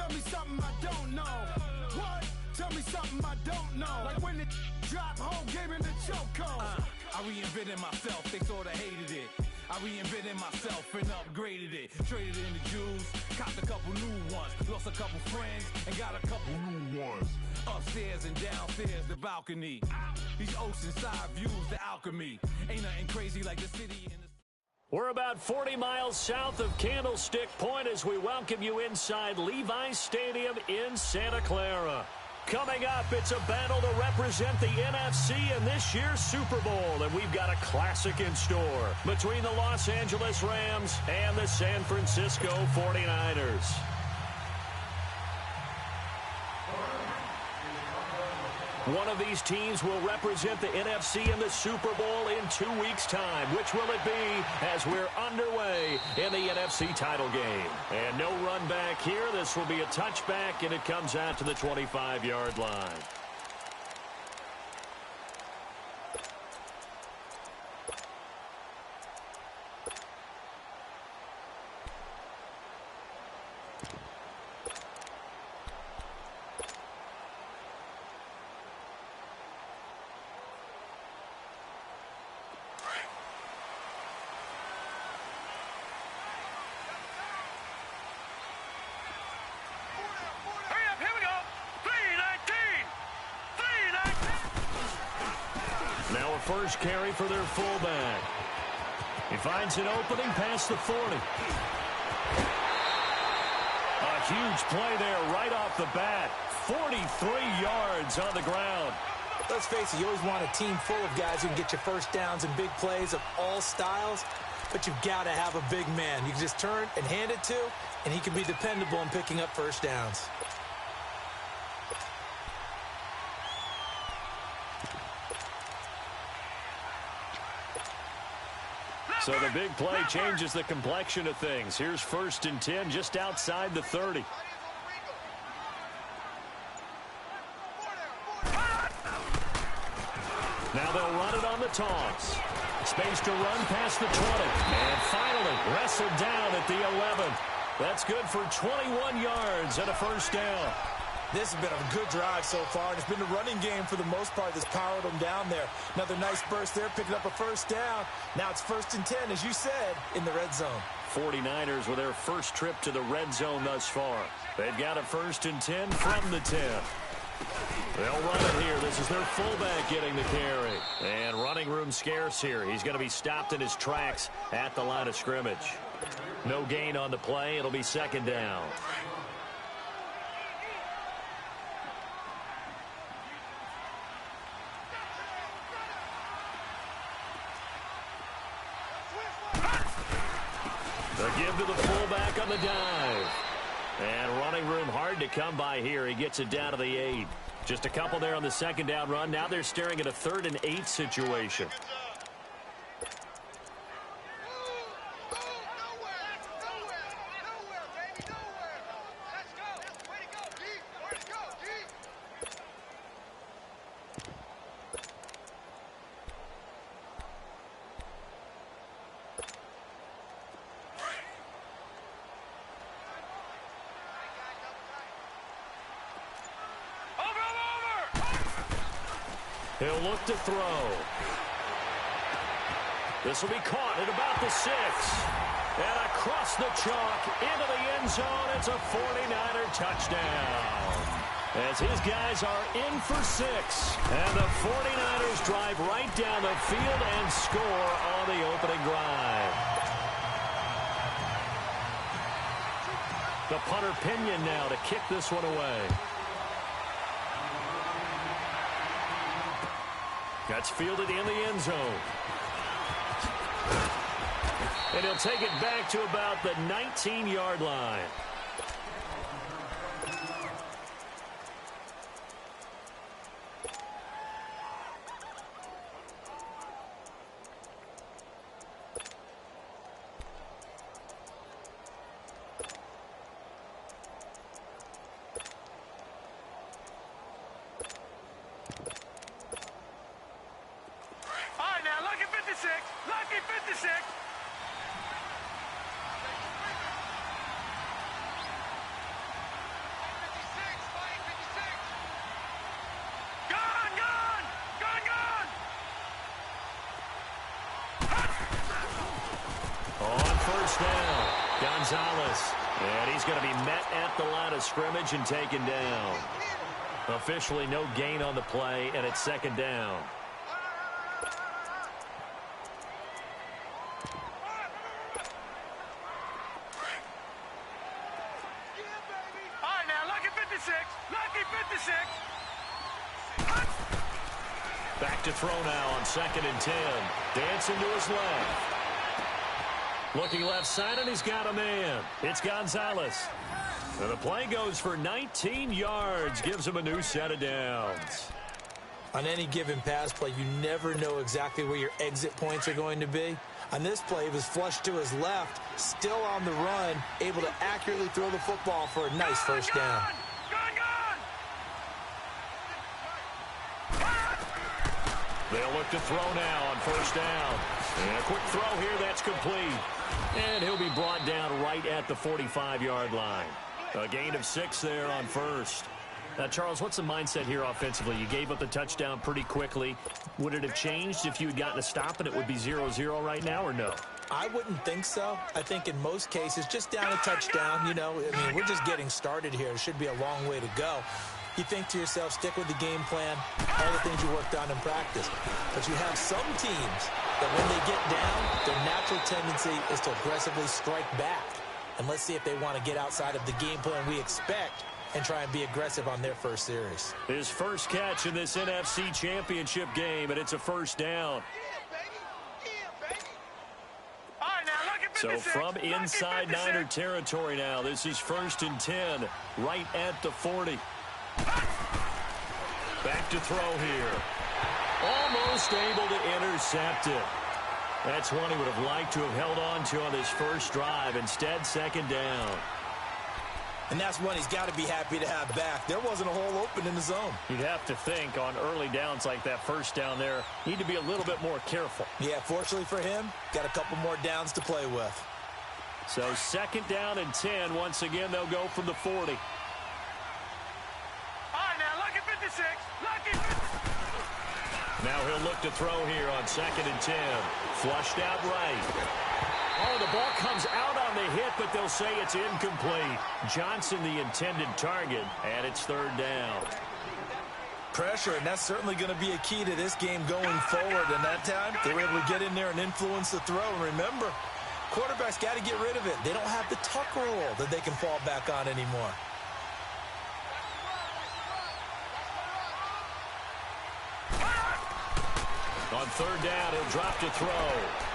Tell me something I don't know. What? Tell me something I don't know. Like when it dropped, whole game in the chokehold. I reinvented myself, they sorta hated it. I reinvented myself and upgraded it. Traded in the Jews, copped a couple new ones. Lost a couple friends and got a couple new ones. Upstairs and downstairs, the balcony. These oceanside views, the alchemy. Ain't nothing crazy like the city in the... We're about 40 miles south of Candlestick Point as we welcome you inside Levi's Stadium in Santa Clara. Coming up, it's a battle to represent the NFC in this year's Super Bowl, and we've got a classic in store between the Los Angeles Rams and the San Francisco 49ers. One of these teams will represent the NFC in the Super Bowl in 2 weeks' time. Which will it be as we're underway in the NFC title game? And no run back here. This will be a touchback, and it comes out to the 25-yard line. First carry for their fullback. He finds an opening past the 40. A huge play there right off the bat. 43 yards on the ground. Let's face it, you always want a team full of guys who can get you first downs and big plays of all styles, but you've got to have a big man. You can just turn and hand it to, and he can be dependable in picking up first downs. So the big play changes the complexion of things. Here's 1st and 10 just outside the 30. Now they'll run it on the toss. Space to run past the 20. And finally wrestled down at the 11. That's good for 21 yards and a first down. This has been a good drive so far, and it's been a running game for the most part that's powered them down there. Another nice burst there, picking up a first down. Now it's 1st and 10, as you said, in the red zone. 49ers with their first trip to the red zone thus far. They've got a 1st and 10 from the 10. They'll run it here. This is their fullback getting the carry. And running room scarce here. He's going to be stopped in his tracks at the line of scrimmage. No gain on the play. It'll be 2nd down. The give to the fullback on the dive. And running room hard to come by here. He gets it down to the 8. Just a couple there on the 2nd down run. Now they're staring at a 3rd and 8 situation. He'll look to throw. This will be caught at about the 6. And across the chalk into the end zone. It's a 49er touchdown. As his guys are in for 6. And the 49ers drive right down the field and score on the opening drive. The punter Pinion now to kick this one away. That's fielded in the end zone. And he'll take it back to about the 19-yard line. first down. Gonzalez. And he's going to be met at the line of scrimmage and taken down. Officially no gain on the play, and it's second down. All right, now, lucky 56. Lucky 56. Back to throw now on 2nd and 10. Dancing to his left. Looking left side, and he's got a man. It's Gonzalez. And the play goes for 19 yards. Gives him a new set of downs. On any given pass play, you never know exactly where your exit points are going to be. On this play, he was flushed to his left, still on the run, able to accurately throw the football for a nice first down. They'll look to throw now on first down. And a quick throw here, that's complete. And he'll be brought down right at the 45-yard line. A gain of 6 there on first. Now, Charles, what's the mindset here offensively? You gave up the touchdown pretty quickly. Would it have changed if you had gotten a stop and it would be 0-0 right now, or no? I wouldn't think so. I think in most cases, just down a touchdown, we're just getting started here. It should be a long way to go. You think to yourself, stick with the game plan, all the things you worked on in practice. But you have some teams that when they get down, their natural tendency is to aggressively strike back. And let's see if they want to get outside of the game plan we expect and try and be aggressive on their first series. His first catch in this NFC Championship game, and it's a first down. So from inside Niner territory now, this is 1st and 10, right at the 40. Back to throw here. Almost able to intercept it. That's one he would have liked to have held on to on his first drive. Instead, 2nd down. And that's one he's got to be happy to have back. There wasn't a hole open in the zone. You'd have to think on early downs like that first down there, need to be a little bit more careful. Yeah, fortunately for him, got a couple more downs to play with. So 2nd down and 10. Once again, they'll go from the 40. Now he'll look to throw here on 2nd and 10. Flushed out right. Oh, the ball comes out on the hit, but they'll say it's incomplete. Johnson, the intended target, and it's 3rd down. Pressure, and that's certainly going to be a key to this game going forward. And that time, they were able to get in there and influence the throw. And remember, quarterbacks got to get rid of it. They don't have the tuck rule that they can fall back on anymore. On 3rd down, he'll drop to throw.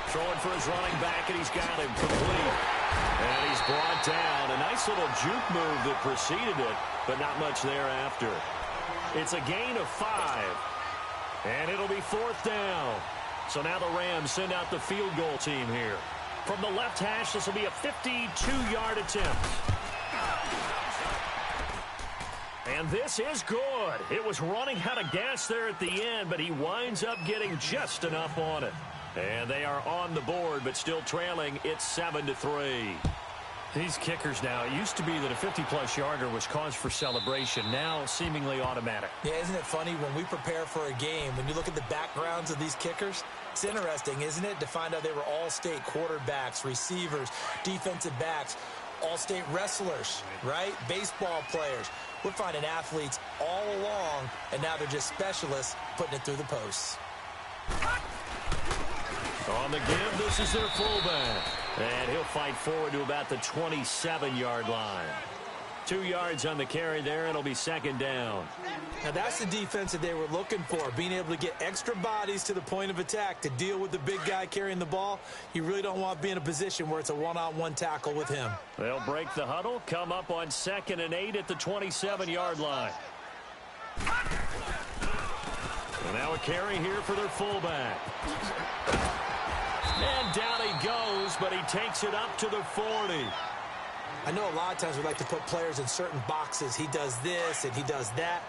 Throwing for his running back, and he's got him complete. And he's brought down. A nice little juke move that preceded it, but not much thereafter. It's a gain of 5. And it'll be 4th down. So now the Rams send out the field goal team here. From the left hash, this will be a 52-yard attempt. And this is good. It was running out of gas there at the end, but he winds up getting just enough on it. And they are on the board, but still trailing. It's 7-3. These kickers now, it used to be that a 50-plus yarder was cause for celebration. Now seemingly automatic. Yeah, isn't it funny when we prepare for a game, when you look at the backgrounds of these kickers, it's interesting, isn't it, to find out they were all-state quarterbacks, receivers, defensive backs, all-state wrestlers, right? Baseball players. We're finding athletes all along, and now they're just specialists putting it through the posts. On the give, this is their fullback. And he'll fight forward to about the 27-yard line. 2 yards on the carry there. It'll be 2nd down. Now that's the defense that they were looking for, being able to get extra bodies to the point of attack to deal with the big guy carrying the ball. You really don't want to be in a position where it's a one-on-one tackle with him. They'll break the huddle, come up on 2nd and 8 at the 27-yard line. And now a carry here for their fullback. And down he goes, but he takes it up to the 40. I know a lot of times we like to put players in certain boxes. He does this and he does that.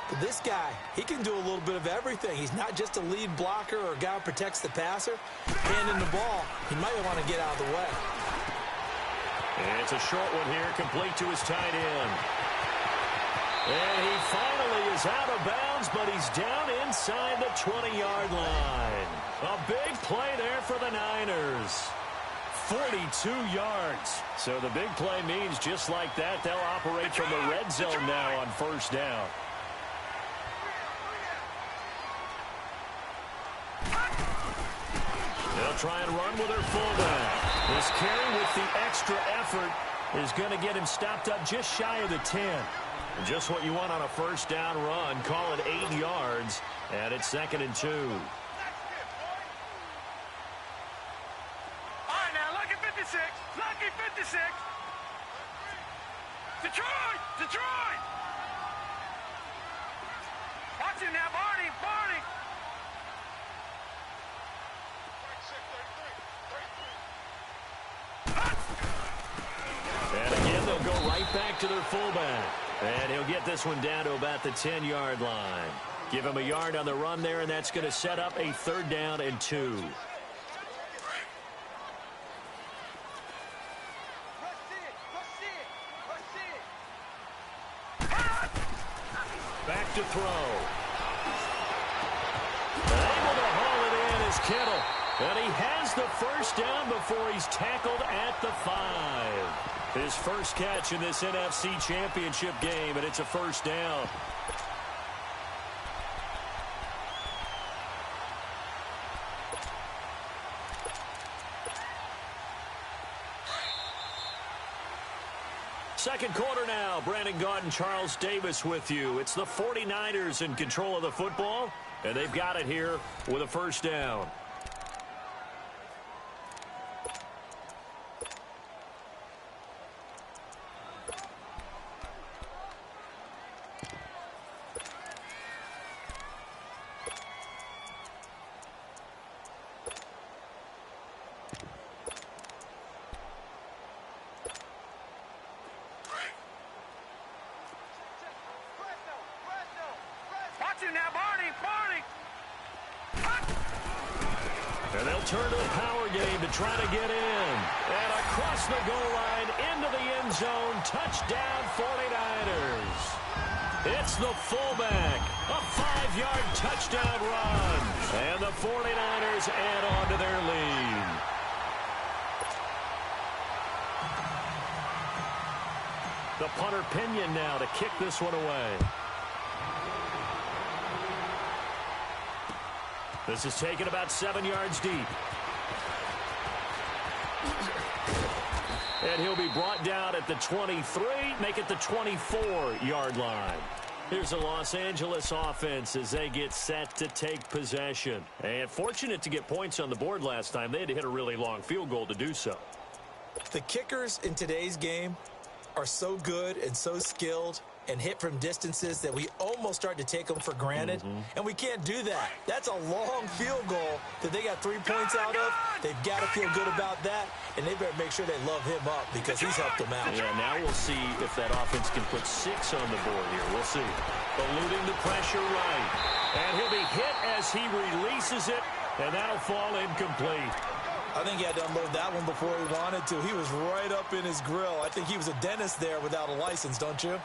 But this guy, he can do a little bit of everything. He's not just a lead blocker or a guy who protects the passer. Handing the ball, he might want to get out of the way. And it's a short one here, complete to his tight end. And he finally is out of bounds, but he's down inside the 20-yard line. A big play there for the Niners. 42 yards. So the big play means just like that, they'll operate from the red zone now on first down. They'll try and run with their fullback. This carry with the extra effort is going to get him stopped up just shy of the 10. And just what you want on a first down run. Call it 8 yards, and it's 2nd and 2. All right, now, lucky 56. Lucky 56. Detroit! Detroit! Watch him now, Barney! Barney! And again, they'll go right back to their fullback. And he'll get this one down to about the 10-yard line. Give him a yard on the run there, and that's going to set up a 3rd down and 2. Back to throw. Able to haul it in is Kittle. And he has the first down before he's tackled at the 5. His first catch in this NFC Championship game, and it's a first down. Second quarter now. Brandon Gaudin and Charles Davis with you. It's the 49ers in control of the football, and they've got it here with a first down. And they'll turn to the power game to try to get in. And across the goal line, into the end zone, touchdown 49ers. It's the fullback, a 5-yard touchdown run. And the 49ers add on to their lead. The punter Pinion now to kick this one away. This is taken about 7 yards deep. And he'll be brought down at the 23, make it the 24-yard line. Here's the Los Angeles offense as they get set to take possession. And fortunate to get points on the board last time. They had to hit a really long field goal to do so. The kickers in today's game are so good and so skilled and hit from distances that we almost start to take them for granted. And we can't do that. That's a long field goal that they got 3 points out of. They've got to feel good about that, and they better make sure they love him up because he's helped them out. Yeah, now we'll see if that offense can put 6 on the board here. We'll see. Eluding the pressure right. And he'll be hit as he releases it, and that'll fall incomplete. I think he had to unload that one before he wanted to. He was right up in his grill. I think he was a dentist there without a license, don't you?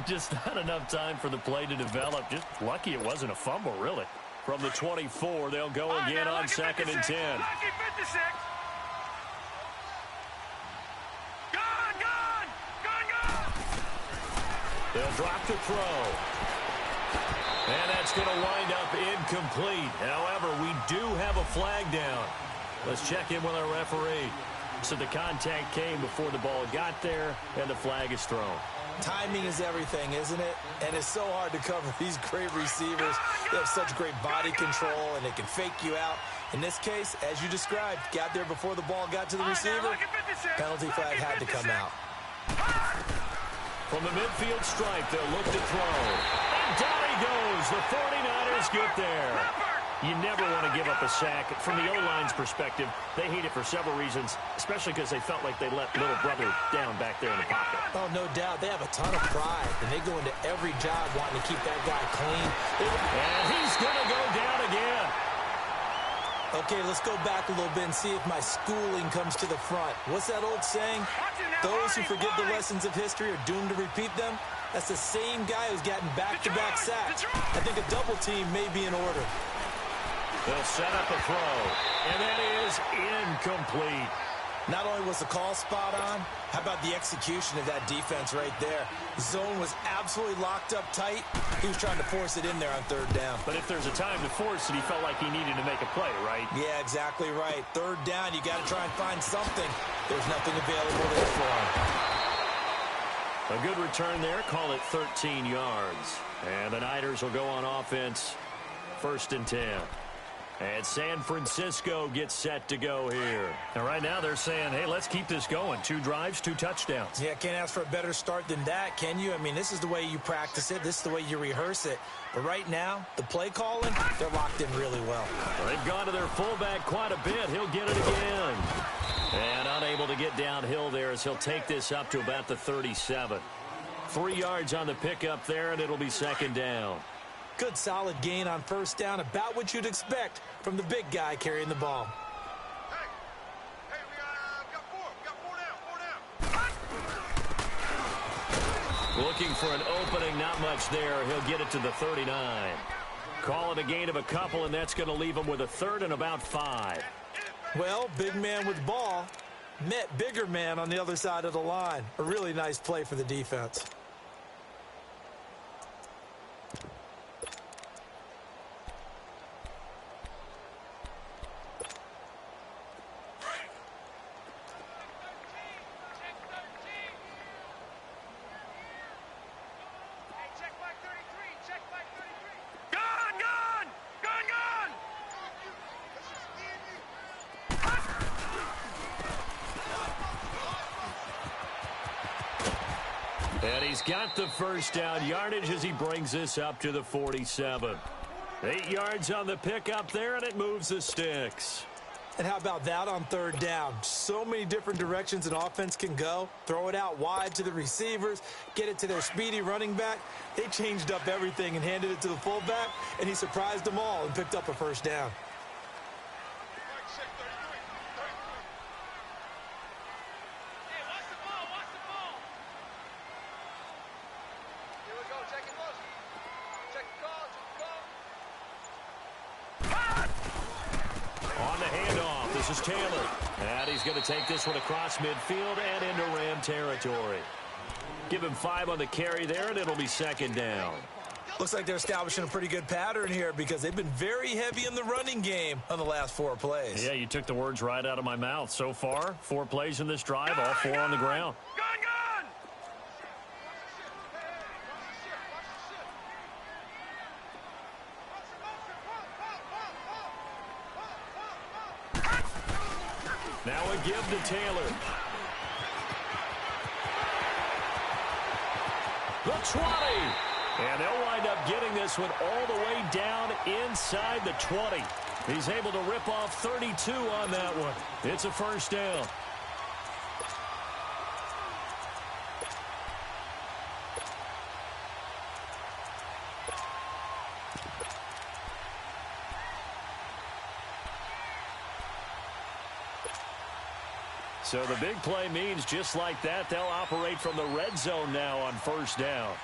Just not enough time for the play to develop. Just lucky it wasn't a fumble, really. From the 24, they'll go again on 2nd and 10. Lucky 56. Gone! They'll drop the throw. And that's going to wind up incomplete. However, we do have a flag down. Let's check in with our referee. So the contact came before the ball got there, and the flag is thrown. Timing is everything, isn't it? And it's so hard to cover these great receivers. They have such great body control, and they can fake you out. In this case, as you described, got there before the ball got to the receiver. Penalty flag had to come out. From the midfield stripe, they'll look to throw. And down he goes. The 49ers get there. You never want to give up a sack. From the O-line's perspective, they hate it for several reasons, especially because they felt like they let little brother down back there in the pocket. Oh, no doubt. They have a ton of pride, and they go into every job wanting to keep that guy clean. And he's going to go down again. Okay, let's go back a little bit and see if my schooling comes to the front. What's that old saying? Those who forget the lessons of history are doomed to repeat them. That's the same guy who's gotten back-to-back sacks. I think a double team may be in order. They'll set up a throw, and that is incomplete. Not only was the call spot on, how about the execution of that defense right there? The zone was absolutely locked up tight. He was trying to force it in there on third down. But if there's a time to force it, he felt like he needed to make a play, right? Yeah, exactly right. Third down, you got to try and find something. There's nothing available there for him. A good return there. Call it 13 yards. And the Niners will go on offense. 1st and 10. And San Francisco gets set to go here. And right now they're saying, hey, let's keep this going. 2 drives, 2 touchdowns. Yeah, can't ask for a better start than that, can you? I mean, this is the way you practice it. This is the way you rehearse it. But right now, the play calling, they're locked in really well. They've gone to their fullback quite a bit. He'll get it again. And unable to get downhill there as he'll take this up to about the 37. 3 yards on the pickup there, and it'll be 2nd down. Good solid gain on 1st down, about what you'd expect from the big guy carrying the ball. Hey, we got 4 down. Looking for an opening, not much there. He'll get it to the 39. Call it a gain of a couple, and that's going to leave him with a 3rd and about 5. Well, big man with ball met bigger man on the other side of the line. A really nice play for the defense. And he's got the 1st down yardage as he brings this up to the 47. 8 yards on the pickup there, and it moves the sticks. And how about that on 3rd down? So many different directions an offense can go. Throw it out wide to the receivers, get it to their speedy running back. They changed up everything and handed it to the fullback, and he surprised them all and picked up a 1st down. This is Taylor. And he's going to take this one across midfield and into Ram territory. Give him 5 on the carry there, and it'll be 2nd down. Looks like they're establishing a pretty good pattern here because they've been very heavy in the running game on the last 4 plays. Yeah, you took the words right out of my mouth. So far, 4 plays in this drive, all 4 on the ground. Now a give to Taylor. The 20. And they'll wind up getting this one all the way down inside the 20. He's able to rip off 32 on that one. It's a 1st down. So the big play means just like that, they'll operate from the red zone now on 1st down.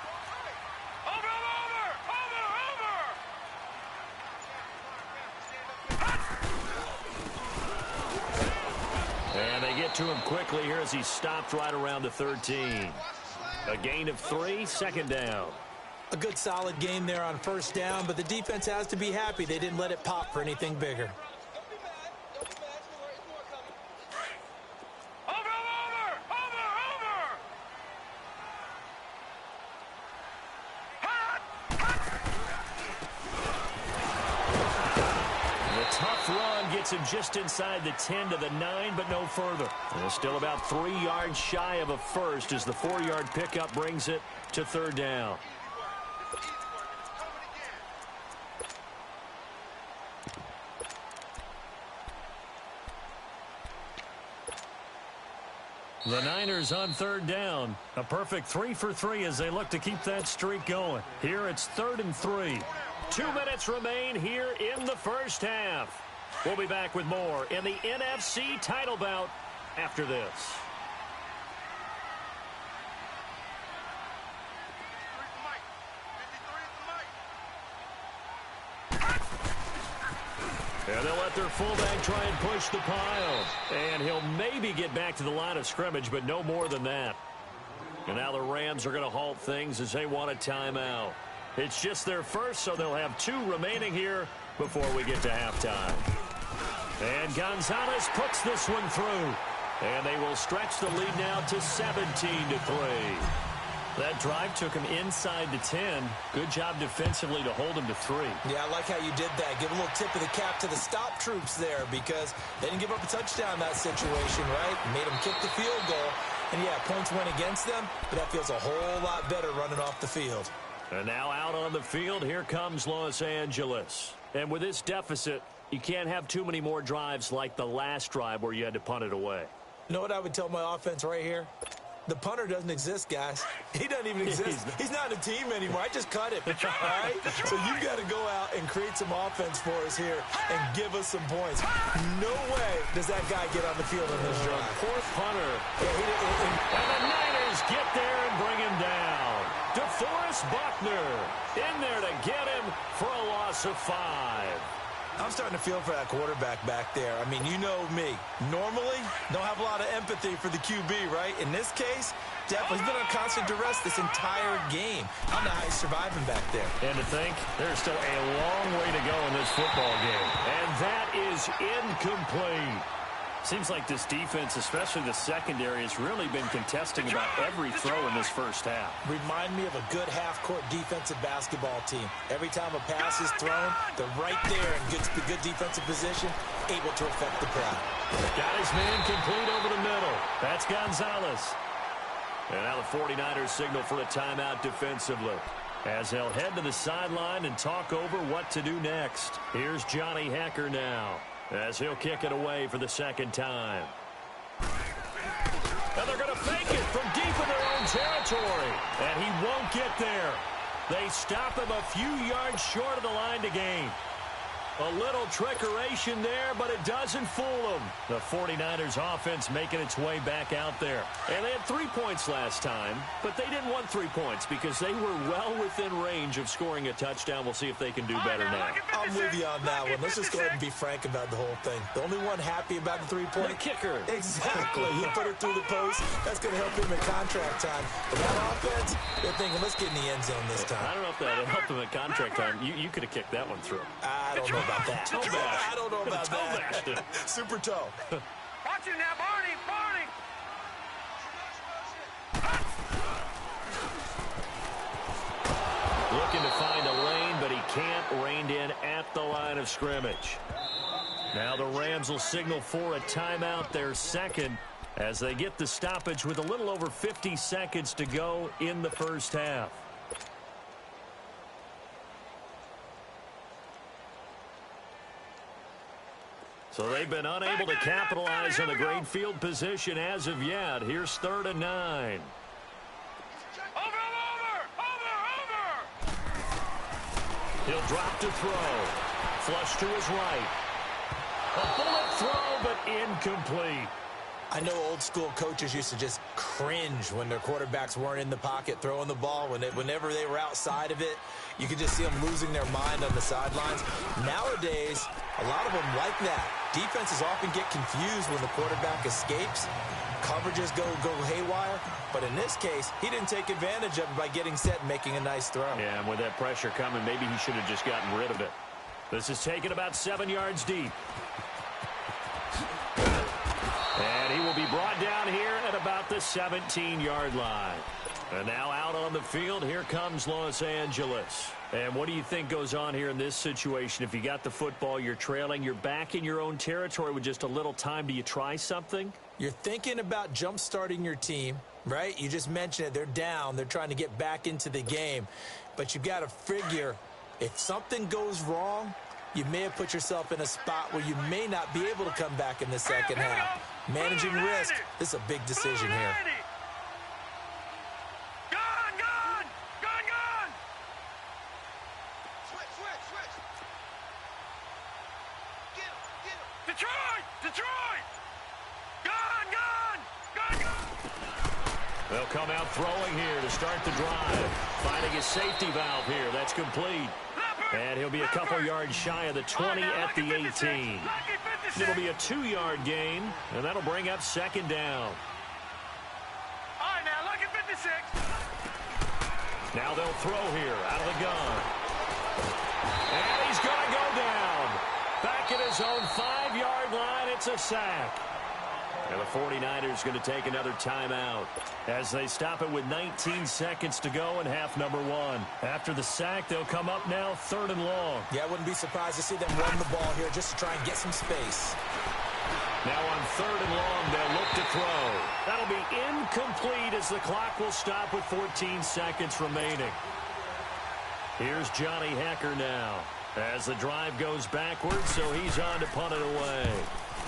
And they get to him quickly here as he stopped right around the 13. A gain of 3, 2nd down. A good solid game there on 1st down, but the defense has to be happy they didn't let it pop for anything bigger. Him just inside the 10 to the 9, but no further. And still about 3 yards shy of a 1st as the 4-yard pickup brings it to 3rd down. The Niners on 3rd down. A perfect 3 for 3 as they look to keep that streak going. Here it's 3rd and 3. 2 minutes remain here in the 1st half. We'll be back with more in the NFC title bout after this. And they'll let their fullback try and push the pile. And he'll maybe get back to the line of scrimmage, but no more than that. And now the Rams are going to halt things as they want a timeout. It's just their first, so they'll have 2 remaining here before we get to halftime. And Gonzalez puts this one through. And they will stretch the lead now to 17-3. That drive took him inside the 10. Good job defensively to hold him to 3. Yeah, I like how you did that. Give a little tip of the cap to the stop troops there because they didn't give up a touchdown in that situation, right? Made them kick the field goal. And, yeah, points went against them, but that feels a whole lot better running off the field. And now out on the field, here comes Los Angeles. And with this deficit, you can't have too many more drives like the last drive where you had to punt it away. You know what I would tell my offense right here? The punter doesn't exist, guys. He doesn't even exist. He's not a team anymore. I just cut him. All right? So you've got to go out and create some offense for us here and give us some points. No way does that guy get on the field in this drive. Fourth punter. And the Niners get there and bring him down. DeForest Buckner in there to get him for a loss of 5. I'm starting to feel for that quarterback back there. I mean, you know me. Normally, don't have a lot of empathy for the QB, right? In this case, definitely. He's been on constant duress this entire game. I don't know how he's surviving back there. And to think, there's still a long way to go in this football game. And that is incomplete. Seems like this defense, especially the secondary, has really been contesting about every throw in this first half. Remind me of a good half-court defensive basketball team. Every time a pass is thrown, they're right there in good defensive position, able to affect the crowd. Got his man complete over the middle. That's Gonzalez. And now the 49ers signal for a timeout defensively, as they'll head to the sideline and talk over what to do next. Here's Johnny Hekker now, as he'll kick it away for the second time. And they're going to fake it from deep in their own territory. And he won't get there. They stop him a few yards short of the line to gain. A little trickeration there, but it doesn't fool them. The 49ers offense making its way back out there. And they had 3 points last time, but they didn't want 3 points because they were well within range of scoring a touchdown. We'll see if they can do better now. I'm with you on that one. Let's just go ahead and be frank about the whole thing. The only one happy about the 3-point? The kicker. Exactly. He put it through the post. That's going to help him in contract time. But that offense, they're thinking, let's get in the end zone this time. I don't know if that helped him at contract time. You could have kicked that one through. I don't know about that. Toe bash. I don't know about that. Super toe. Watch it now, Barney! Barney! Looking to find a lane, but he can't. Reined in at the line of scrimmage. Now the Rams will signal for a timeout, their second, as they get the stoppage with a little over 50 seconds to go in the first half. So they've been unable to capitalize on the great field position as of yet. Here's 3rd and 9. Over! He'll drop to throw. Flush to his right. A bullet throw, but incomplete. I know old school coaches used to just cringe when their quarterbacks weren't in the pocket throwing the ball. Whenever they were outside of it, you could just see them losing their mind on the sidelines. Nowadays, a lot of them like that. Defenses often get confused when the quarterback escapes. Coverages go haywire. But in this case, he didn't take advantage of it by getting set and making a nice throw. Yeah, and with that pressure coming, maybe he should have just gotten rid of it. This is taken about 7 yards deep. And he will be brought down here at about the 17-yard line. And now out on the field, here comes Los Angeles. And what do you think goes on here in this situation? If you got the football, you're trailing, you're back in your own territory with just a little time. Do you try something? You're thinking about jump-starting your team, right? You just mentioned it. They're down. They're trying to get back into the game. But you've got to figure, if something goes wrong, you may have put yourself in a spot where you may not be able to come back in the second half. Managing risk, this is a big decision here. Gone! Switch! Detroit! Gone! They'll come out throwing here to start the drive. Finding his safety valve here. That's complete. Leopard! And he'll be a couple yards shy of the 20 at the 18. It'll be a 2-yard gain, and that'll bring up second down. All right, now, lucky 56. Now they'll throw here out of the gun. And he's going to go down. Back at his own 5-yard line, it's a sack. And the 49ers going to take another timeout as they stop it with 19 seconds to go in half number 1. After the sack, they'll come up now 3rd and long. Yeah, I wouldn't be surprised to see them run the ball here just to try and get some space. Now on 3rd and long, they'll look to throw. That'll be incomplete as the clock will stop with 14 seconds remaining. Here's Johnny Hecker now as the drive goes backwards, so he's on to punt it away.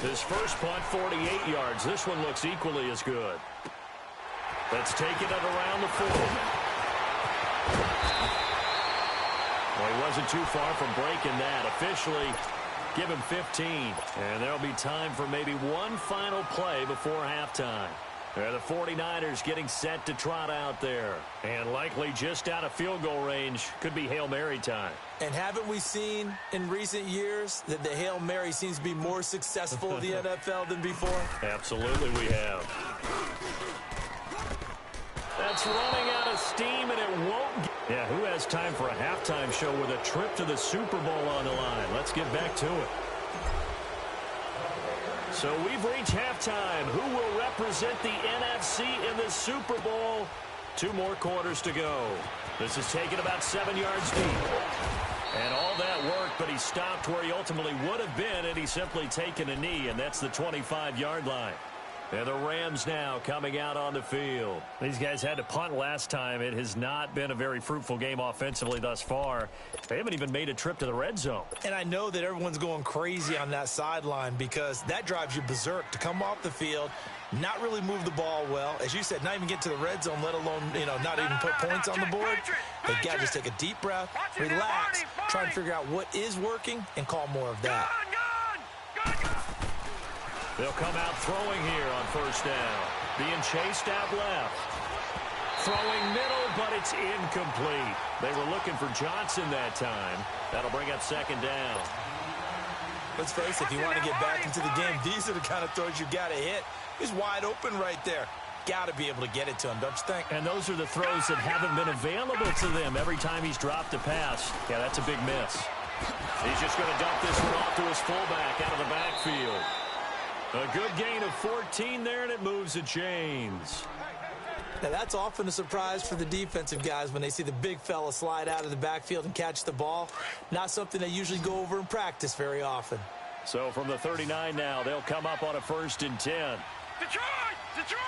His first punt, 48 yards. This one looks equally as good. Let's take it at around the 40. Well, he wasn't too far from breaking that. Officially, give him 15. And there'll be time for maybe one final play before halftime. The 49ers getting set to trot out there. And likely just out of field goal range. Could be Hail Mary time. And haven't we seen in recent years that the Hail Mary seems to be more successful in the NFL than before? Absolutely we have. That's running out of steam, and it won't. Yeah, who has time for a halftime show with a trip to the Super Bowl on the line? Let's get back to it. So we've reached halftime. Who will represent the NFC in the Super Bowl? 2 more quarters to go. This is taken about 7 yards deep. And all that work, but he stopped where he ultimately would have been, and he's simply taken a knee, and that's the 25-yard line. And the Rams now coming out on the field. These guys had to punt last time. It has not been a very fruitful game offensively thus far. They haven't even made a trip to the red zone. And I know that everyone's going crazy on that sideline because that drives you berserk to come off the field, not really move the ball well. As you said, not even get to the red zone, let alone, not even put points on the board. They got to just take a deep breath, relax, try and figure out what is working, and call more of that. They'll come out throwing here on first down. Being chased out left. Throwing middle, but it's incomplete. They were looking for Johnson that time. That'll bring up second down. Let's face it, if you want to get back into the game, these are the kind of throws you got to hit. He's wide open right there. Got to be able to get it to him, don't you think? And those are the throws that haven't been available to them every time he's dropped a pass. Yeah, that's a big miss. He's just going to dump this one off to his fullback out of the backfield. A good gain of 14 there, and it moves the chains. Now, that's often a surprise for the defensive guys when they see the big fella slide out of the backfield and catch the ball. Not something they usually go over in practice very often. So from the 39 now, they'll come up on a 1st and 10. Detroit! Detroit!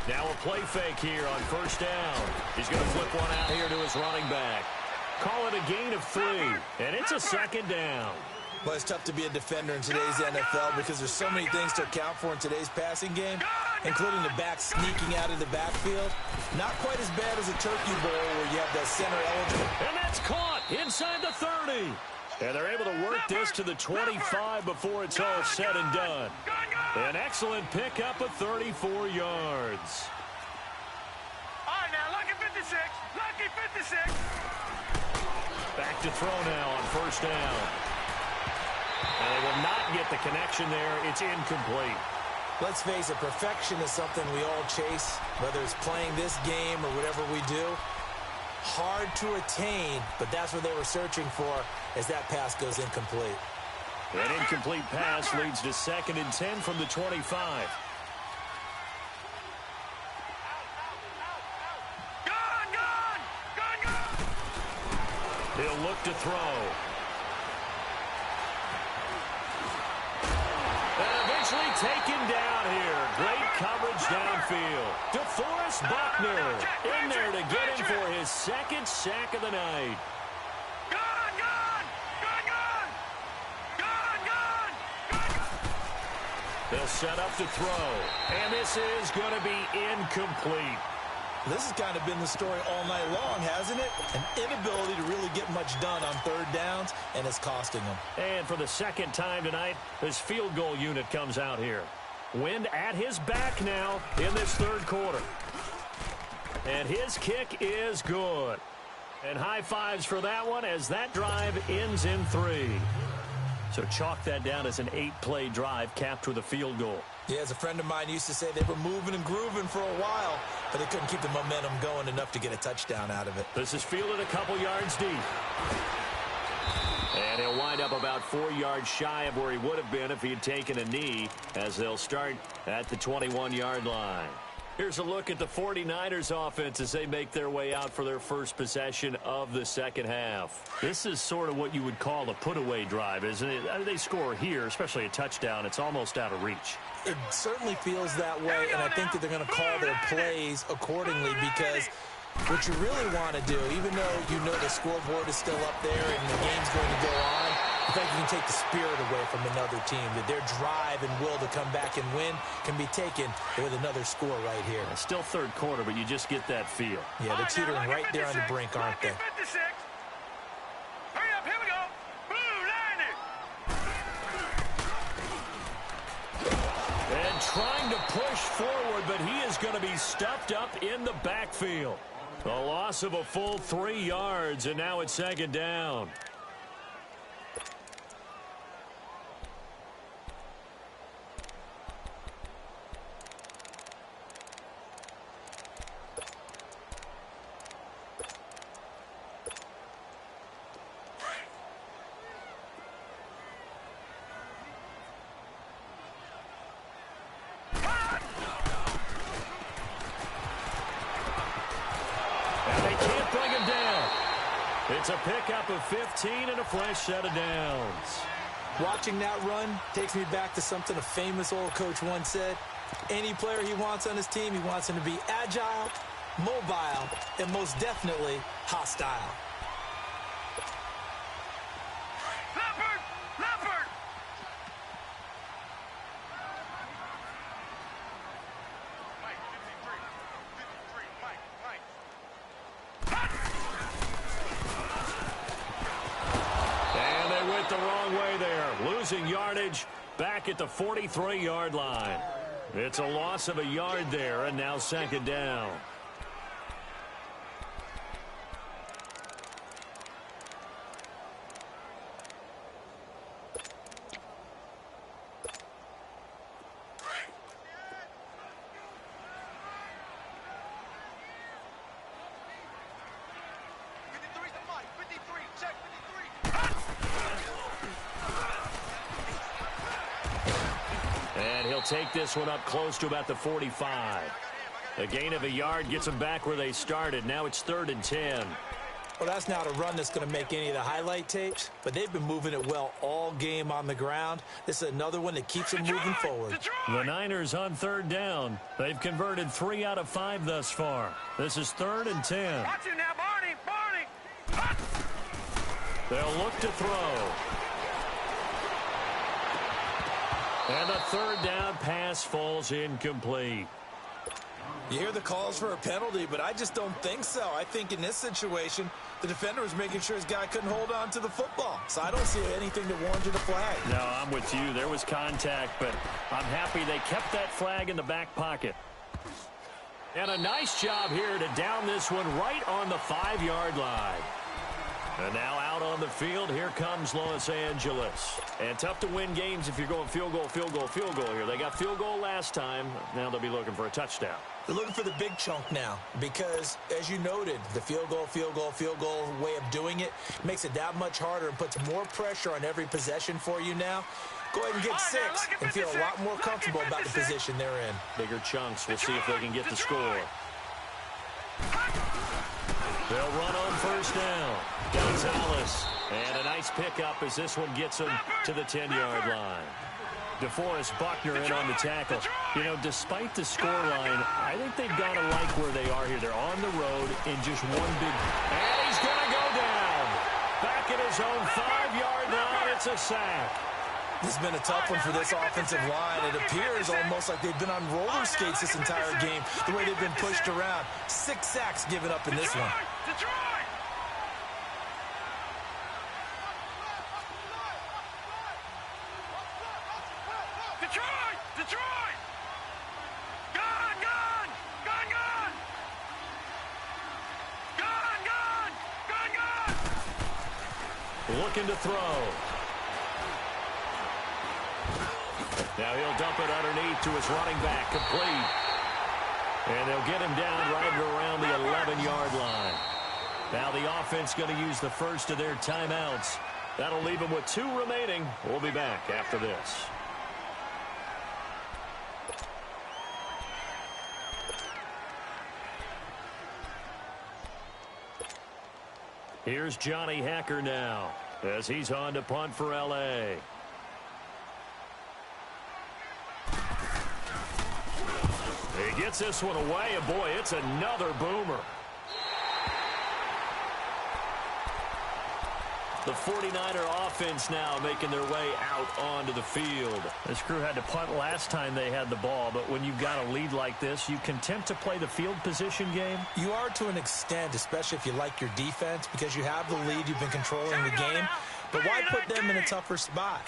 Now a play fake here on first down. He's going to flip one out here to his running back. Call it a gain of 3, and it's a second down. Well, it's tough to be a defender in today's NFL because there's so many things to account for in today's passing game, including the back sneaking out of the backfield. Not quite as bad as a turkey bowl where you have that center eligible. And that's caught inside the 30. And they're able to work this to the 25 before it's all said and done. An excellent pickup of 34 yards. All right, now, lucky 56. Lucky 56. Back to throw now on first down. And they will not get the connection there. It's incomplete. Let's face it, perfection is something we all chase, whether it's playing this game or whatever we do. Hard to attain, but that's what they were searching for as that pass goes incomplete. An incomplete pass leads to 2nd and 10 from the 25. He'll look to throw. And eventually taken down here. Great coverage downfield. DeForest Buckner in there to get him for his 2nd sack of the night. They'll set up to throw. And this is going to be incomplete. This has kind of been the story all night long, hasn't it? An inability to really get much done on 3rd downs, and it's costing them. And for the 2nd time tonight, this field goal unit comes out here. Wind at his back now in this 3rd quarter. And his kick is good. And high fives for that one as that drive ends in 3. So chalk that down as an 8-play drive capped with a field goal. Yeah, as a friend of mine used to say, they were moving and grooving for a while, but they couldn't keep the momentum going enough to get a touchdown out of it. This is fielded a couple yards deep. And he'll wind up about 4 yards shy of where he would have been if he had taken a knee, as they'll start at the 21-yard line. Here's a look at the 49ers offense as they make their way out for their first possession of the second half. This is sort of what you would call a put-away drive, isn't it? They score here, especially a touchdown. It's almost out of reach. It certainly feels that way, and I think that they're going to call their plays accordingly, because what you really want to do, even though you know the scoreboard is still up there and the game's going to go on, I think you can take the spirit away from another team, that their drive and will to come back and win can be taken with another score right here. It's still third quarter, but you just get that feel. Yeah, they're teetering right there on the brink, aren't they? Hurry up, here we go. Blue, line it. And trying to push forward, but he is going to be stuffed up in the backfield. A loss of a full 3 yards, and now it's second down. It's a pickup of 15 and a fresh set of downs. Watching that run takes me back to something a famous old coach once said. Any player he wants on his team, he wants him to be agile, mobile, and most definitely hostile. Leopard! Leopard! Mike, 53, Mike. And they went the wrong way there, losing yardage back at the 43-yard line. It's a loss of a yard there, and now second down. Take this one up close to about the 45. A gain of a yard gets them back where they started. Now it's 3rd and 10. Well, that's not a run that's going to make any of the highlight tapes, but they've been moving it well all game on the ground. This is another one that keeps them moving forward. The Niners on 3rd down. They've converted 3 out of 5 thus far. This is 3rd and 10. Watch it now, Barney! They'll look to throw. And the 3rd down pass falls incomplete. You hear the calls for a penalty, but I just don't think so. I think in this situation, the defender was making sure his guy couldn't hold on to the football. So I don't see anything that warranted a flag. No, I'm with you. There was contact, but I'm happy they kept that flag in the back pocket. And a nice job here to down this one right on the 5-yard line. And now out on the field, here comes Los Angeles. And tough to win games if you're going field goal here. They got field goal last time. Now they'll be looking for a touchdown. They're looking for the big chunk now because, as you noted, the field goal way of doing it makes it that much harder and puts more pressure on every possession for you now. Go ahead and get 6 and feel a lot more comfortable about the position they're in. Bigger chunks. We'll see if they can get the score. They'll run on 1st down. Gonzalez. And a nice pickup as this one gets him to the 10-yard line. DeForest Buckner in on the tackle. You know, despite the scoreline, I think they've got to like where they are here. They're on the road in just one big... And he's going to go down. Back at his own 5-yard line. It's a sack. This has been a tough one for this offensive line. It appears almost like they've been on roller skates this entire game, the way they've been pushed around. 6 sacks given up in this one. Detroit! Gone! looking to throw. Now he'll dump it underneath to his running back, complete. And they'll get him down right around the 11-yard line. Now the offense going to use the first of their timeouts. That'll leave them with 2 remaining. We'll be back after this. Here's Johnny Hacker now as he's on to punt for L.A. He gets this one away, and boy, it's another boomer. The 49er offense now making their way out onto the field. This crew had to punt last time they had the ball, but when you've got a lead like this, you can tempt to play the field position game. You are to an extent, especially if you like your defense, because you have the lead, you've been controlling the game. But why put them in a tougher spot?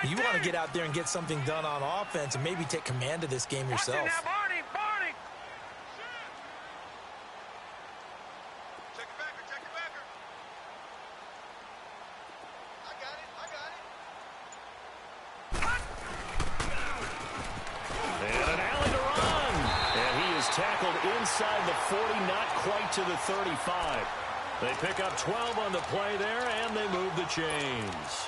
You want to get out there and get something done on offense and maybe take command of this game yourself. Inside the 40, not quite to the 35. They pick up 12 on the play there, and they move the chains.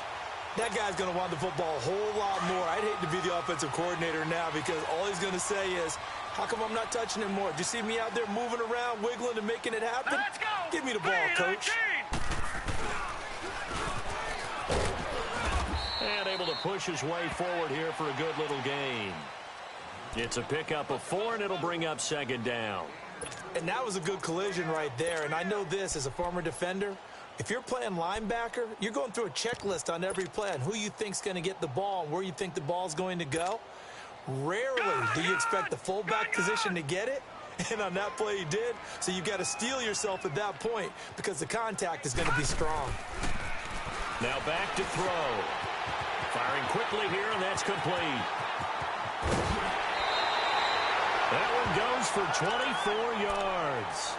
That guy's going to want the football a whole lot more. I'd hate to be the offensive coordinator now because all he's going to say is, how come I'm not touching it more? Do you see me out there moving around, wiggling, and making it happen? Let's go. Give me the ball, coach. And able to push his way forward here for a good little gain. It's a pickup of 4, and it'll bring up 2nd down. And that was a good collision right there. And I know this as a former defender. If you're playing linebacker, you're going through a checklist on every play on who you think's going to get the ball and where you think the ball's going to go. Rarely do you expect the fullback position to get it. And on that play he did. So you've got to steel yourself at that point because the contact is going to be strong. Now back to throw. Firing quickly here, and that's complete. That one goes for 24 yards.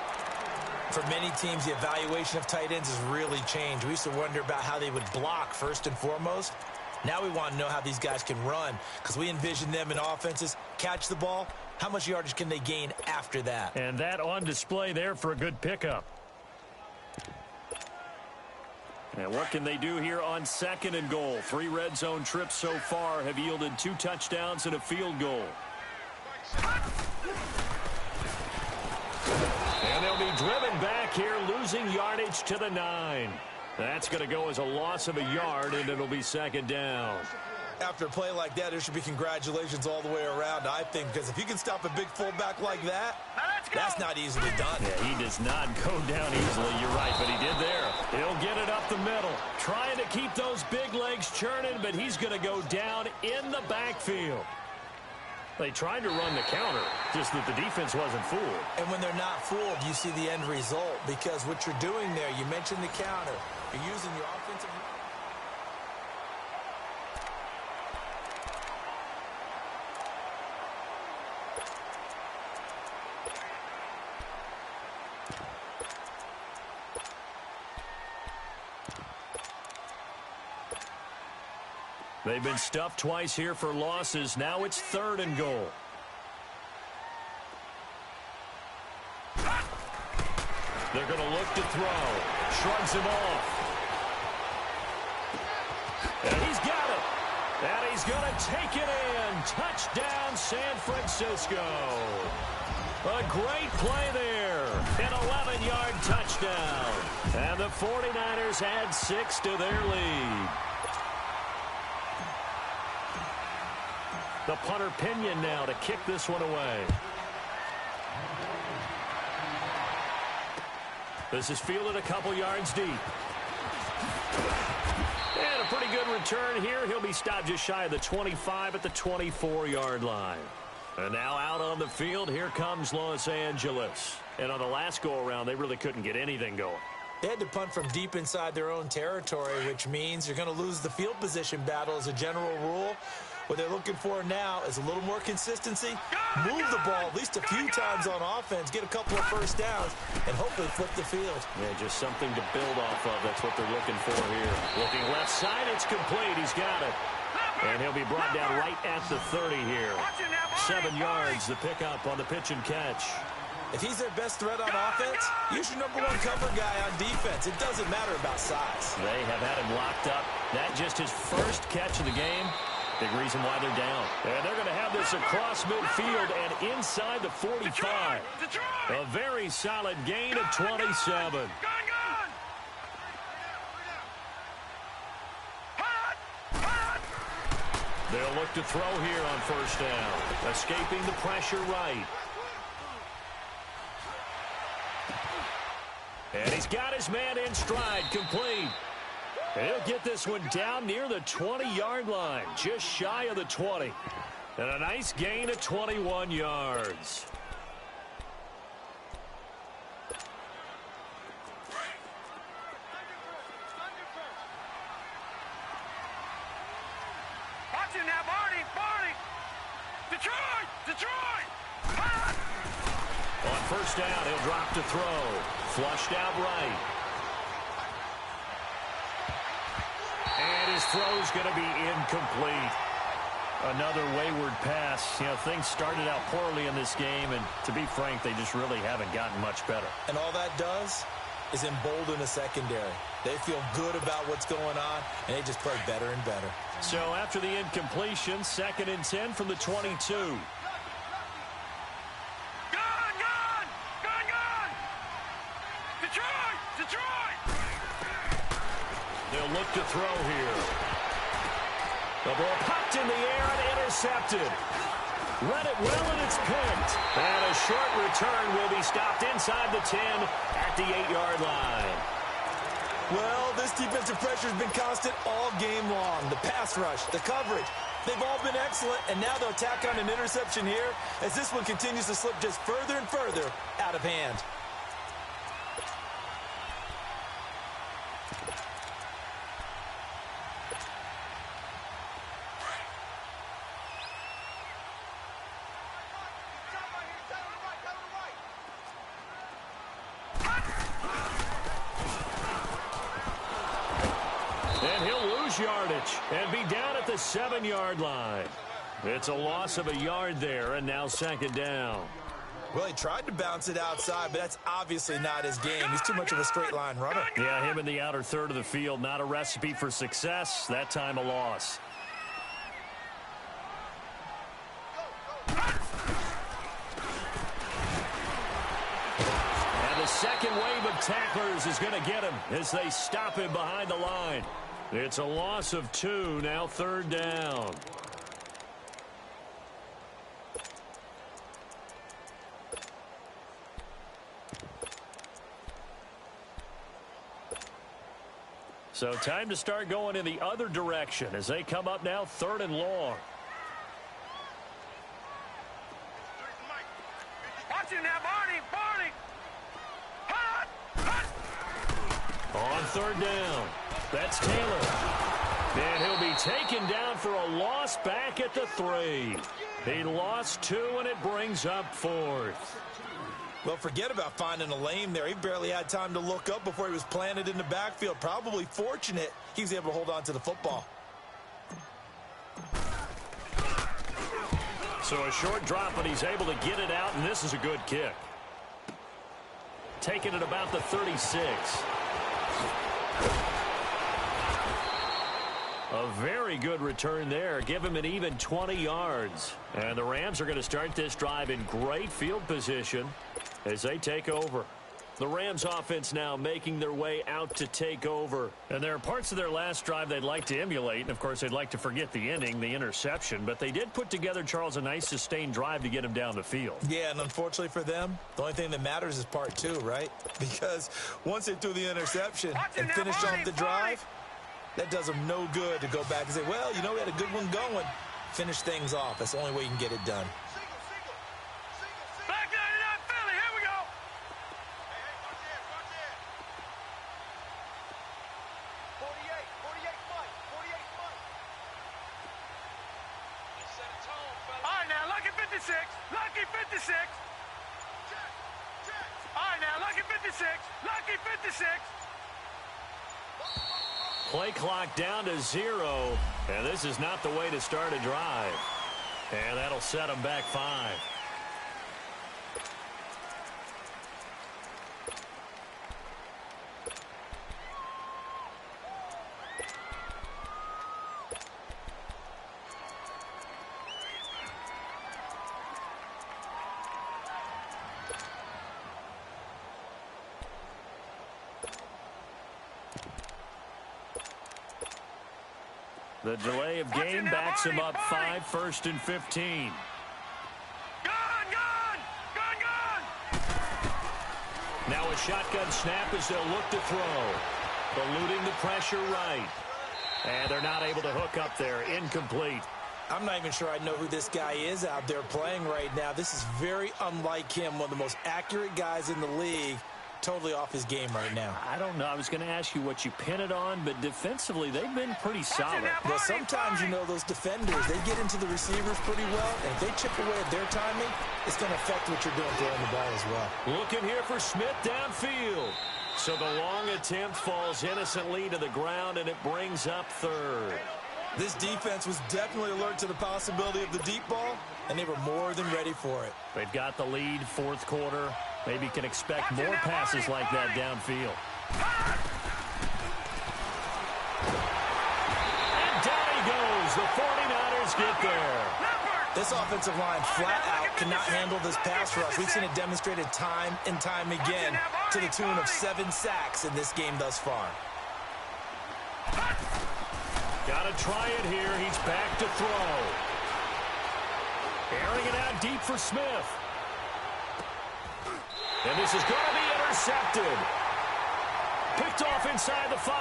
For many teams, the evaluation of tight ends has really changed. We used to wonder about how they would block first and foremost. Now we want to know how these guys can run because we envision them in offenses, catch the ball. How much yardage can they gain after that? And that on display there for a good pickup. And what can they do here on 2nd and goal? 3 red zone trips so far have yielded 2 touchdowns and a field goal. And they'll be driven back here, losing yardage to the 9. That's going to go as a loss of a yard, and it'll be 2nd down. After a play like that, there should be congratulations all the way around, I think, because if you can stop a big fullback like that, that's not easily done. Yeah, he does not go down easily, you're right, but he did there. He'll get it up the middle, trying to keep those big legs churning, but he's going to go down in the backfield. They tried to run the counter, just that the defense wasn't fooled. And when they're not fooled, you see the end result, because what you're doing there, you mentioned the counter. You're using your offensive... They've been stuffed twice here for losses. Now it's 3rd and goal. They're going to look to throw. Shrugs him off. And he's got it. And he's going to take it in. Touchdown, San Francisco. A great play there. An 11-yard touchdown. And the 49ers add 6 to their lead. The punter Pinion now to kick this one away. This is fielded a couple yards deep. And a pretty good return here. He'll be stopped just shy of the 25 at the 24-yard line. And now out on the field, here comes Los Angeles. And on the last go-around, they really couldn't get anything going. They had to punt from deep inside their own territory, which means you're going to lose the field position battle as a general rule. What they're looking for now is a little more consistency, move the ball at least a few times on offense, get a couple of first downs, and hopefully flip the field. Yeah, just something to build off of. That's what they're looking for here. Looking left side, it's complete. He's got it. And he'll be brought down right at the 30 here. 7 yards, the pickup on the pitch and catch. If he's their best threat on offense, use your #1 cover guy on defense. It doesn't matter about size. They have had him locked up. That just his first catch of the game. Big reason why they're down. And they're going to have this across midfield and inside the 45. A very solid gain of 27. They'll look to throw here on first down. Escaping the pressure right. And he's got his man in stride, complete. He'll get this one down near the 20-yard line, just shy of the 20. And a nice gain of 21 yards. Watch it now, Barney! Detroit! On first down, he'll drop to throw. Flushed out right. And his throw's going to be incomplete. Another wayward pass. You know, things started out poorly in this game, and to be frank, they just really haven't gotten much better. And all that does is embolden the secondary. They feel good about what's going on, and they just play better and better. So after the incompletion, 2nd and 10 from the 22. Detroit! They'll look to throw here. The ball popped in the air and intercepted. Read it well, and it's picked. And a short return will be stopped inside the 10 at the 8-yard line. Well, this defensive pressure has been constant all game long. The pass rush, the coverage, they've all been excellent, and now they'll tack on an interception here as this one continues to slip just further and further out of hand. Yardage and be down at the 7-yard line. It's a loss of a yard there, and now 2nd down. Well, he tried to bounce it outside, but that's obviously not his game. He's too much of a straight line runner. Yeah, him in the outer third of the field, not a recipe for success. That time a loss. And the second wave of tacklers is going to get him as they stop him behind the line. It's a loss of 2, now 3rd down. So time to start going in the other direction as they come up now 3rd and long. Watch it now, Barney! Hot! On 3rd down. That's Taylor. And he'll be taken down for a loss back at the 3. He lost 2, and it brings up 4th. Well, forget about finding a lane there. He barely had time to look up before he was planted in the backfield. Probably fortunate he was able to hold on to the football. So a short drop, but he's able to get it out, and this is a good kick. Taking it about the 36. A very good return there. Give him an even 20 yards. And the Rams are going to start this drive in great field position as they take over. The Rams offense now making their way out to take over. And there are parts of their last drive they'd like to emulate. And, of course, they'd like to forget the ending, the interception. But they did put together, Charles, a nice sustained drive to get him down the field. Yeah, and unfortunately for them, the only thing that matters is part 2, right? Because once they threw the interception and finished off the drive, that does them no good to go back and say, well, you know, we had a good one going. Finish things off. That's the only way you can get it done. Back 99 Philly, here we go! 56. Lucky 56. Play clock down to 0, and this is not the way to start a drive. And that'll set them back 5. The delay of game backs him up 5, 1st and 15. Gone! Now a shotgun snap as they'll look to throw. Eluding the pressure right. And they're not able to hook up there. Incomplete. I'm not even sure I know who this guy is out there playing right now. This is very unlike him, one of the most accurate guys in the league. Totally off his game right now. I don't know. I was going to ask you what you pin it on, but defensively, they've been pretty solid. Well, sometimes, you know, those defenders, they get into the receivers pretty well, and if they chip away at their timing, it's going to affect what you're doing throwing the ball as well. Looking here for Smith downfield. So the long attempt falls innocently to the ground, and it brings up 3rd. This defense was definitely alert to the possibility of the deep ball, and they were more than ready for it. They've got the lead, 4th quarter. Maybe can expect more passes like that downfield. And down he goes. The 49ers get there. This offensive line flat out cannot handle this pass rush. We've seen it demonstrated time and time again to the tune of 7 sacks in this game thus far. Got to try it here. He's back to throw. Airing it out deep for Smith. And this is going to be intercepted. Picked off inside the 5.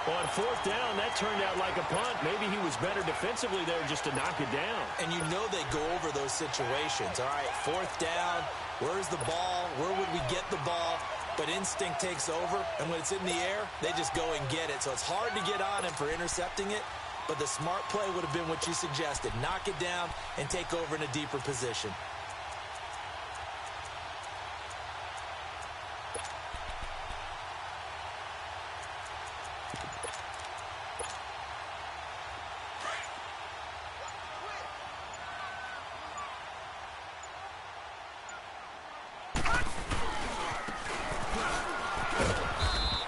On 4th down, that turned out like a punt. Maybe he was better defensively there just to knock it down. And you know they go over those situations. All right, 4th down. Where's the ball? Where would we get the ball? But instinct takes over, and when it's in the air, they just go and get it. So it's hard to get on him for intercepting it, but the smart play would have been what you suggested. Knock it down and take over in a deeper position.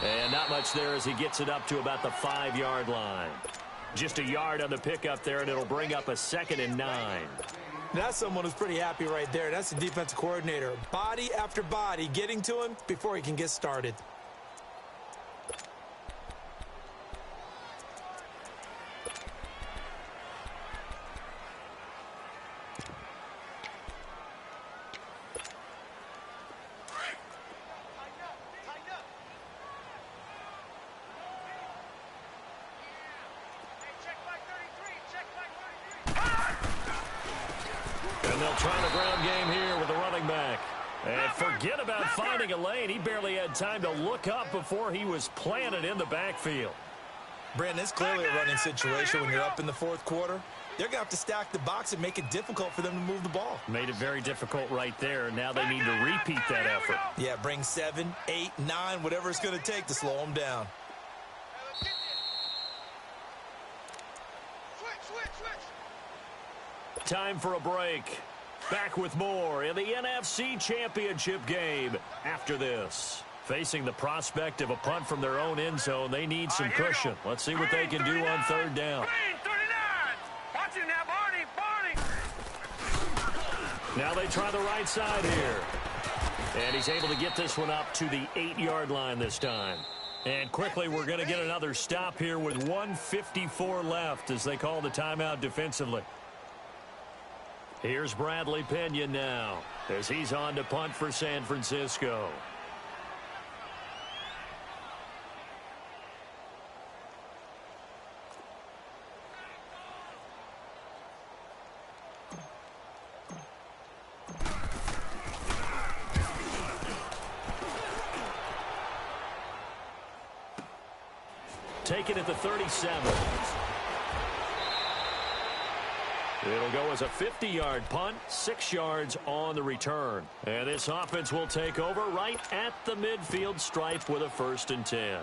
And not much there as he gets it up to about the 5-yard line. Just a yard on the pickup there, and it'll bring up a 2nd and 9. That's someone who's pretty happy right there. That's the defensive coordinator. Body after body getting to him before he can get started. And they'll try the ground game here with the running back. And forget about finding a lane. He barely had time to look up before he was planted in the backfield. Brandon, it's clearly a running situation when you're up in the 4th quarter. They're going to have to stack the box and make it difficult for them to move the ball. Made it very difficult right there. Now they need to repeat that effort. Yeah, bring 7, 8, 9, whatever it's going to take to slow them down. Time for a break. Back with more in the NFC Championship game after this. Facing the prospect of a punt from their own end zone, they need some cushion. Let's see what they can do on 3rd down. Now they try the right side here. And he's able to get this one up to the 8-yard line this time. And quickly, we're going to get another stop here with 1:54 left as they call the timeout defensively. Here's Bradley Pinion now as he's on to punt for San Francisco. Take it at the 37. It'll go as a 50-yard punt, 6 yards on the return. And this offense will take over right at the midfield stripe with a 1st and 10.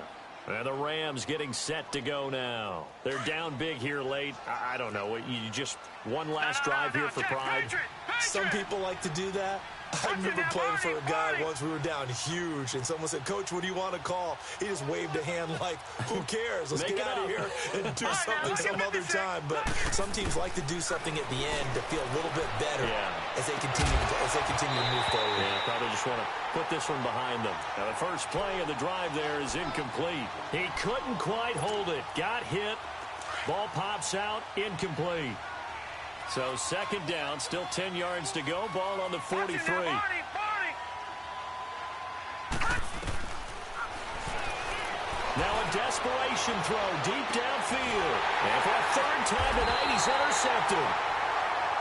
And the Rams getting set to go now. They're down big here late. I don't know. You just one last drive here for pride. Some people like to do that. I remember playing for a guy once. We were down huge, and someone said, "Coach, what do you want to call?" He just waved a hand like, "Who cares? Let's get out of here and do something some other time." But some teams like to do something at the end to feel a little bit better as they continue to move forward. Yeah, probably just want to put this one behind them. Now, the first play of the drive there is incomplete. He couldn't quite hold it. Got hit. Ball pops out. Incomplete. So 2nd down, still 10 yards to go. Ball on the 43. Now a desperation throw deep downfield. And for a 3rd time tonight, he's intercepted.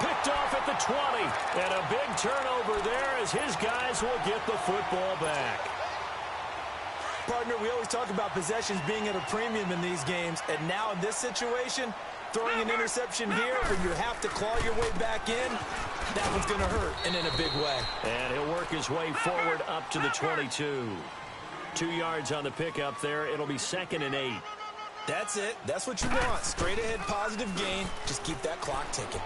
Picked off at the 20. And a big turnover there as his guys will get the football back. Partner, we always talk about possessions being at a premium in these games. And now in this situation, throwing an interception here where you have to claw your way back in, that one's going to hurt, and in a big way. And he'll work his way forward up to the 22. 2 yards on the pickup there. It'll be 2nd and 8. That's it. That's what you want. Straight ahead positive gain. Just keep that clock ticking.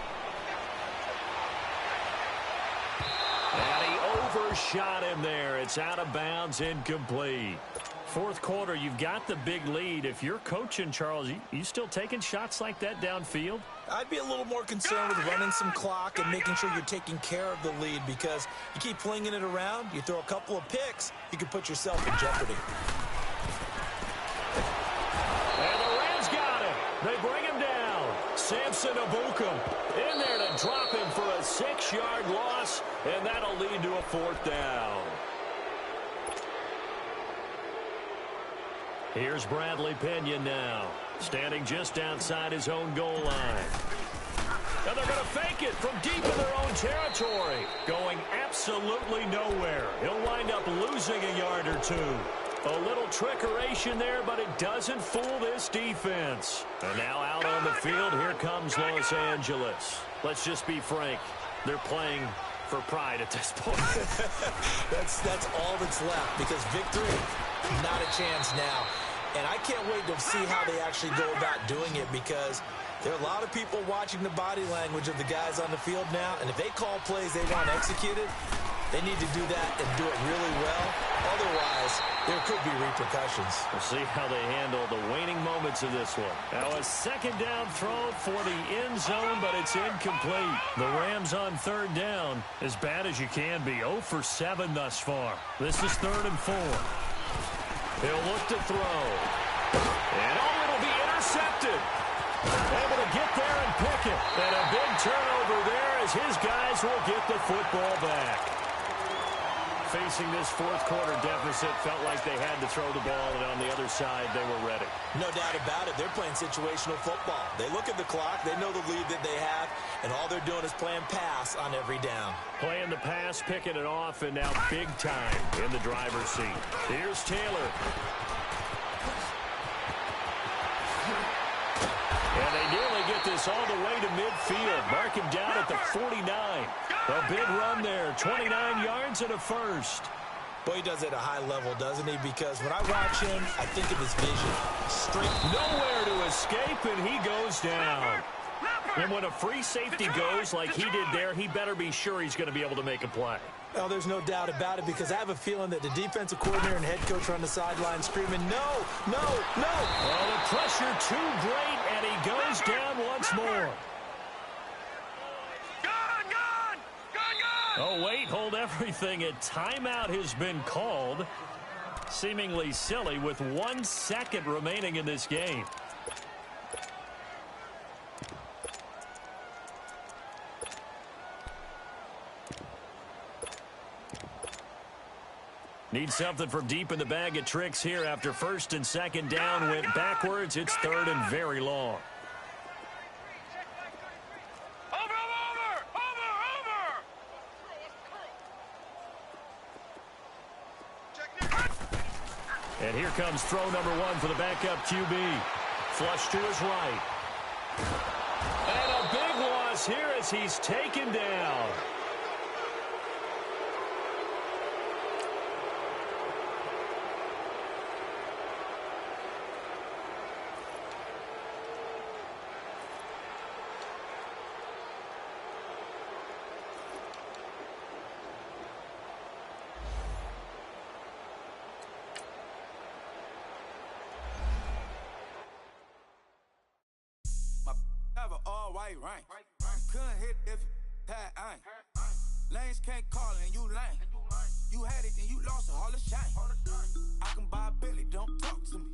And he overshot him there. It's out of bounds, incomplete. 4th quarter, you've got the big lead. If you're coaching, Charles, you still taking shots like that downfield? I'd be a little more concerned with running some clock and making sure you're taking care of the lead, because you keep flinging it around, you throw a couple of picks, you can put yourself in jeopardy. And the Rams got him. They bring him down. Samson Abukum in there to drop him for a 6-yard loss, and that'll lead to a 4th down. Here's Bradley Pinion now, standing just outside his own goal line. And they're going to fake it from deep in their own territory, going absolutely nowhere. He'll wind up losing a yard or 2. A little trickeration there, but it doesn't fool this defense. And now out on the field, here comes Los Angeles. Let's just be frank, they're playing for pride at this point. That's all that's left, because victory, not a chance now. And I can't wait to see how they actually go about doing it, because there are a lot of people watching the body language of the guys on the field now, and if they call plays they want executed, they need to do that and do it really well. Otherwise, there could be repercussions. We'll see how they handle the waning moments of this one. Now a 2nd down throw for the end zone, but it's incomplete. The Rams on 3rd down, as bad as you can be. 0 for 7 thus far. This is 3rd and 4. He'll look to throw. And it'll be intercepted. Able to get there and pick it. And a big turnover there as his guys will get the football back. Facing this 4th quarter deficit, felt like they had to throw the ball, and on the other side, they were ready. No doubt about it. They're playing situational football. They look at the clock, they know the lead that they have, and all they're doing is playing pass on every down. Playing the pass, picking it off, and now big time in the driver's seat. Here's Taylor. And they nearly get this all the way to midfield. Mark him down at the 49. A big run there, 29 yards and a 1st. Boy, he does it at a high level, doesn't he? Because when I watch him, I think of his vision. Straight. Nowhere to escape, and he goes down. And when a free safety goes like he did there, he better be sure he's going to be able to make a play. Well, there's no doubt about it, because I have a feeling that the defensive coordinator and head coach are on the sideline screaming, no, no, no. Well, the pressure too great, and he goes down once more. Oh, wait, hold everything. A timeout has been called. Seemingly silly with 1 second remaining in this game. Need something from deep in the bag of tricks here after 1st and 2nd down went backwards. It's 3rd and very long. And here comes throw number 1 for the backup QB. Flush to his right. And a big loss here as he's taken down. Have an all-white rank. Couldn't hit if it had ain't. Lanes can't call and you lame. You had it and you lost it, all the shame. I can buy a Billy, don't talk to me.